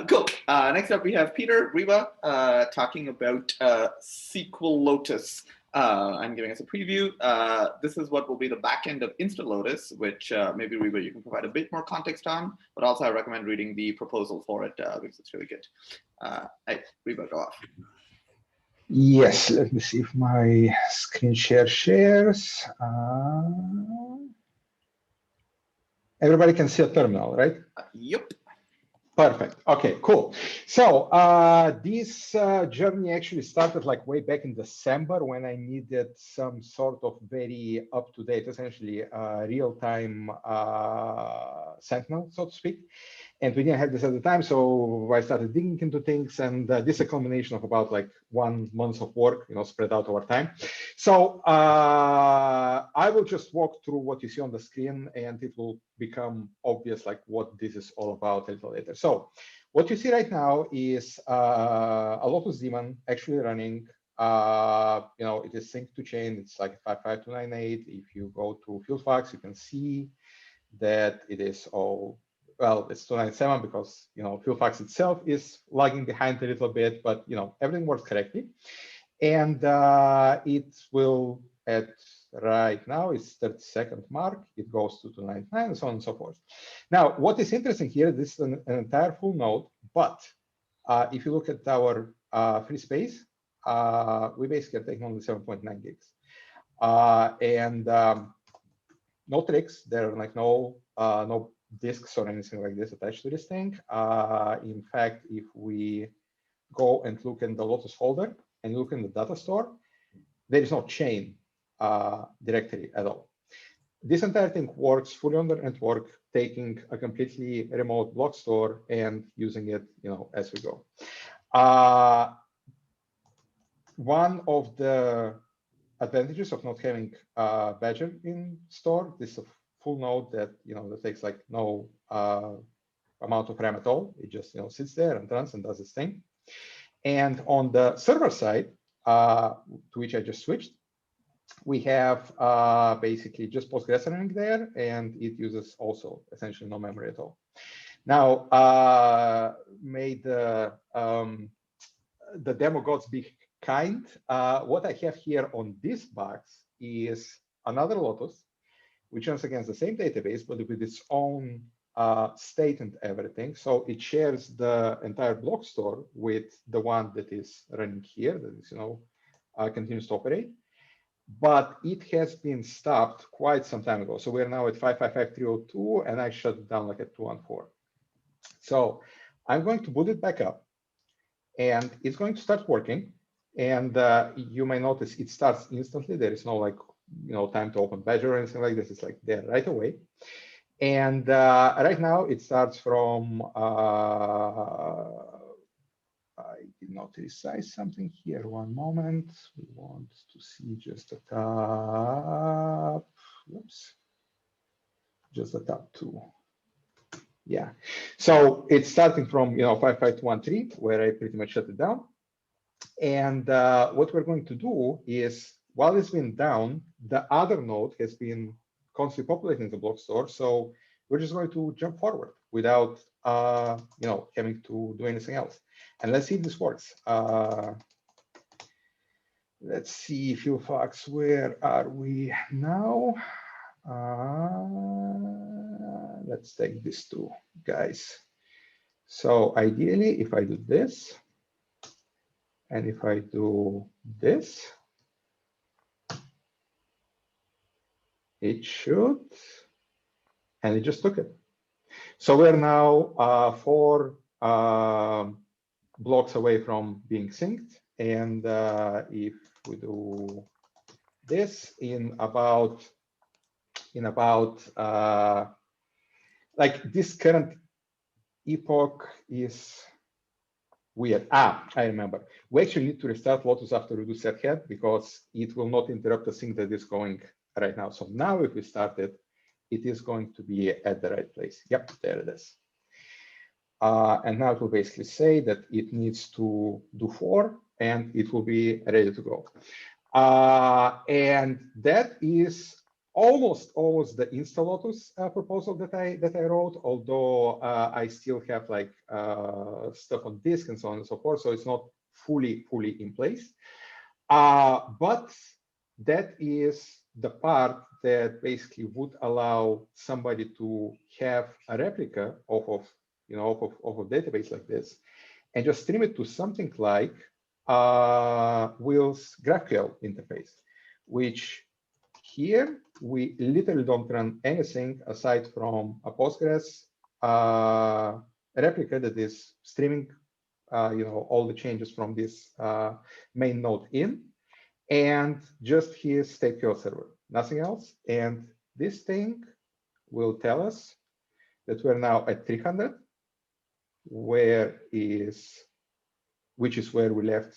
Cool. Next up, we have Peter Riva talking about sqlotus. I'm giving us a preview. This is what will be the backend of sqlotus, which maybe Riva, you can provide a bit more context on, but also I recommend reading the proposal for it because it's really good. Hey, Riva, go off. Yes, let me see if my screen share shares. Everybody can see a terminal, right? Yep. Perfect. Okay, cool. So this journey actually started like way back in December when I needed some sort of very up-to-date, essentially real-time Sentinel, so to speak. And we didn't have this at the time, so I started digging into things, and this is a combination of about like 1 month of work, spread out over time. So I will just walk through what you see on the screen, and it will become obvious like what this is all about a little later. So what you see right now is a Lotus daemon actually running. It is synced to chain. It's like 55298. If you go to Fieldfax, you can see that it is all. Well, it's 297 because Fieldfax itself is lagging behind a little bit, but everything works correctly, and it will at right now it's 30-second mark. It goes to 299 and so on and so forth. Now, what is interesting here? This is an entire full node, but if you look at our free space, we basically are taking only 7.9 gigs, and no tricks. There are like no disks or anything like this attached to this thing. In fact, if we go and look in the Lotus folder and look in the data store, there is no chain directory at all. This entire thing works fully on the network, taking a completely remote block store and using it, as we go. One of the advantages of not having Badger in store, this is a full node that that takes like no amount of RAM at all. It just sits there and runs and does its thing. And on the server side, to which I just switched, we have basically just Postgres running there, and it uses also essentially no memory at all. Now, may the demo gods be kind. What I have here on this box is another Lotus, which runs against the same database, but with its own state and everything. So it shares the entire block store with the one that is running here, that is, continues to operate. But it has been stopped quite some time ago. So we're now at 555.302, and I shut it down like at 214. So I'm going to boot it back up, and it's going to start working. And you may notice it starts instantly. There is no like time to open Badger or anything like this. It's like there right away. And right now it starts from I did not resize something here. One moment. We want to see just the top. Whoops. Just the top two. Yeah. So it's starting from 55213, where I pretty much shut it down. And what we're going to do is, while it's been down, the other node has been constantly populating the block store. So we're just going to jump forward without having to do anything else. And let's see if this works. Let's see, Fieldfax, where are we now? Let's take these two guys. So ideally, if I do this, and if I do this, it should, and it just took it. So we're now 4 blocks away from being synced. And if we do this in about like this current epoch is weird. I remember. We actually need to restart Lotus after we do set head because it will not interrupt the sync that is going right now. So now if we start it, it is going to be at the right place. Yep, there it is. And now it will basically say that it needs to do 4 and it will be ready to go. And that is almost the sqlotus proposal that I wrote, although I still have like stuff on disk and so on and so forth, so it's not fully in place. But that is the part that basically would allow somebody to have a replica of a database like this, and just stream it to something like Will's GraphQL interface, which here we literally don't run anything aside from a Postgres replica that is streaming all the changes from this main node in, and just his stateful server, nothing else. And this thing will tell us that we're now at 300, which is where we left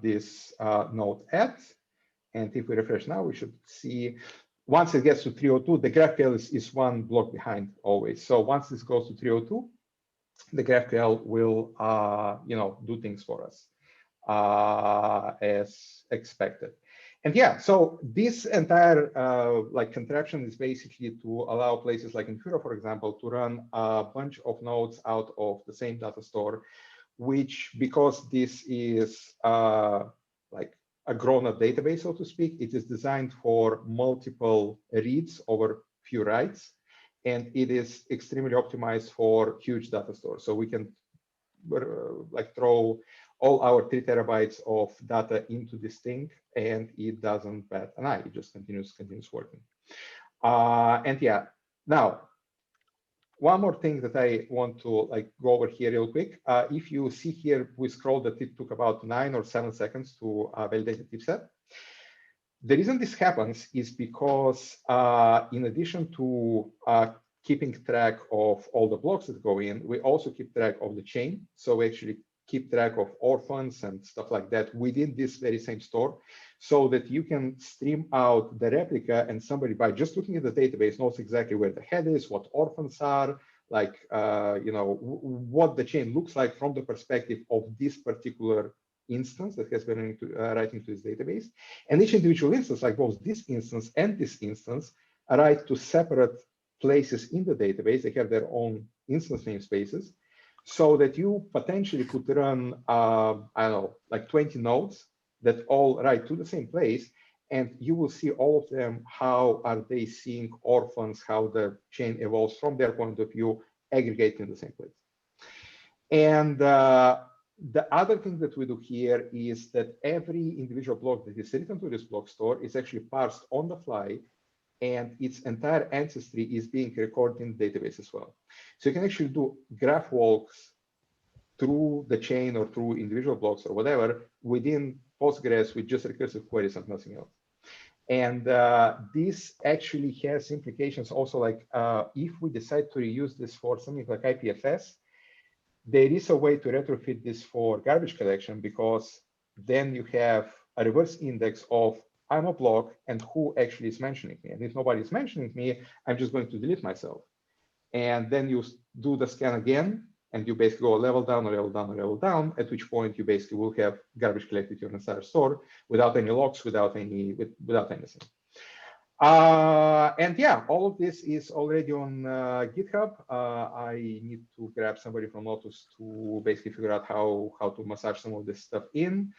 this node at. And if we refresh now, we should see, once it gets to 302, the GraphQL is one block behind always. So once this goes to 302, the GraphQL will do things for us as expected. And yeah, so this entire contraption is basically to allow places like in Fura, for example, to run a bunch of nodes out of the same data store, which, because this is like a grown-up database, so to speak, it is designed for multiple reads over few writes, and it is extremely optimized for huge data stores. So we can throw all our 3 terabytes of data into this thing, and it doesn't bat an eye. It just continues working. And yeah, now one more thing that I want to go over here real quick. If you see here, we scrolled that it took about 9 or 7 seconds to validate the tip set. The reason this happens is because in addition to keeping track of all the blocks that go in, we also keep track of the chain. So we actually keep track of orphans and stuff like that within this very same store, so that you can stream out the replica, and somebody, by just looking at the database, knows exactly where the head is, what orphans are, what the chain looks like from the perspective of this particular instance that has been writing to this database. And each individual instance, like both this instance and this instance, write to separate places in the database. They have their own instance namespaces, so that you potentially could run, I don't know, like 20 nodes that all write to the same place, and you will see all of them, how are they seeing orphans, how the chain evolves from their point of view, aggregating in the same place. And the other thing that we do here is that every individual block that is written to this block store is actually parsed on the fly, and its entire ancestry is being recorded in the database as well. So you can actually do graph walks through the chain or through individual blocks or whatever within Postgres with just recursive queries and nothing else. And this actually has implications also, like if we decide to reuse this for something like IPFS, there is a way to retrofit this for garbage collection, because then you have a reverse index of I'm a block and who actually is mentioning me. And if nobody is mentioning me, I'm just going to delete myself. And then you do the scan again, and you basically go level down or level down or level down, at which point you basically will have garbage collected your entire store without any logs, without anything. And yeah, all of this is already on GitHub. I need to grab somebody from Lotus to basically figure out how to massage some of this stuff in.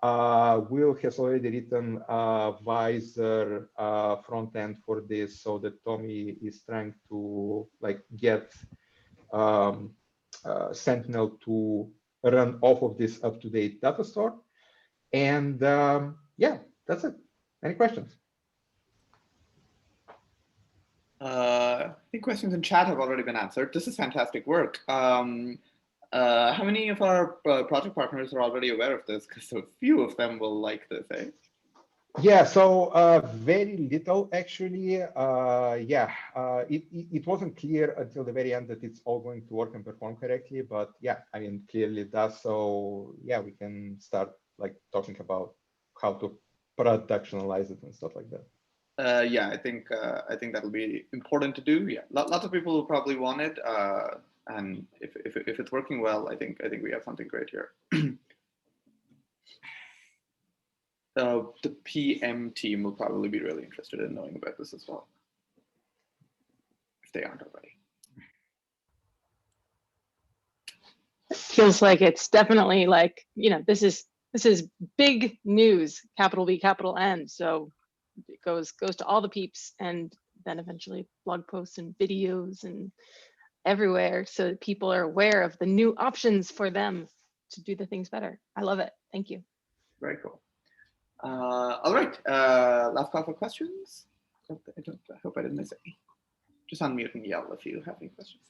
Will has already written a Visor front end for this, so that Tommy is trying to get Sentinel to run off of this up-to-date data store. And yeah, that's it. Any questions? I think questions in chat have already been answered. This is fantastic work. How many of our project partners are already aware of this? Because a few of them will like this, eh? Yeah, so very little actually. It wasn't clear until the very end that it's all going to work and perform correctly, but yeah, I mean, clearly it does. So yeah, we can start talking about how to productionalize it and stuff like that. Yeah, I think that'll be important to do. Yeah, lots of people will probably want it, and if it's working well, I think we have something great here. the PM team will probably be really interested in knowing about this as well, if they aren't already. Feels like it's definitely like, you know, this is big news, capital B, capital N. So it goes to all the peeps, and then eventually blog posts and videos and everywhere, so that people are aware of the new options for them to do the things better. I love it. Thank you. Very cool. All right, last call for questions. I hope I didn't miss any. Just unmute and yell if you have any questions.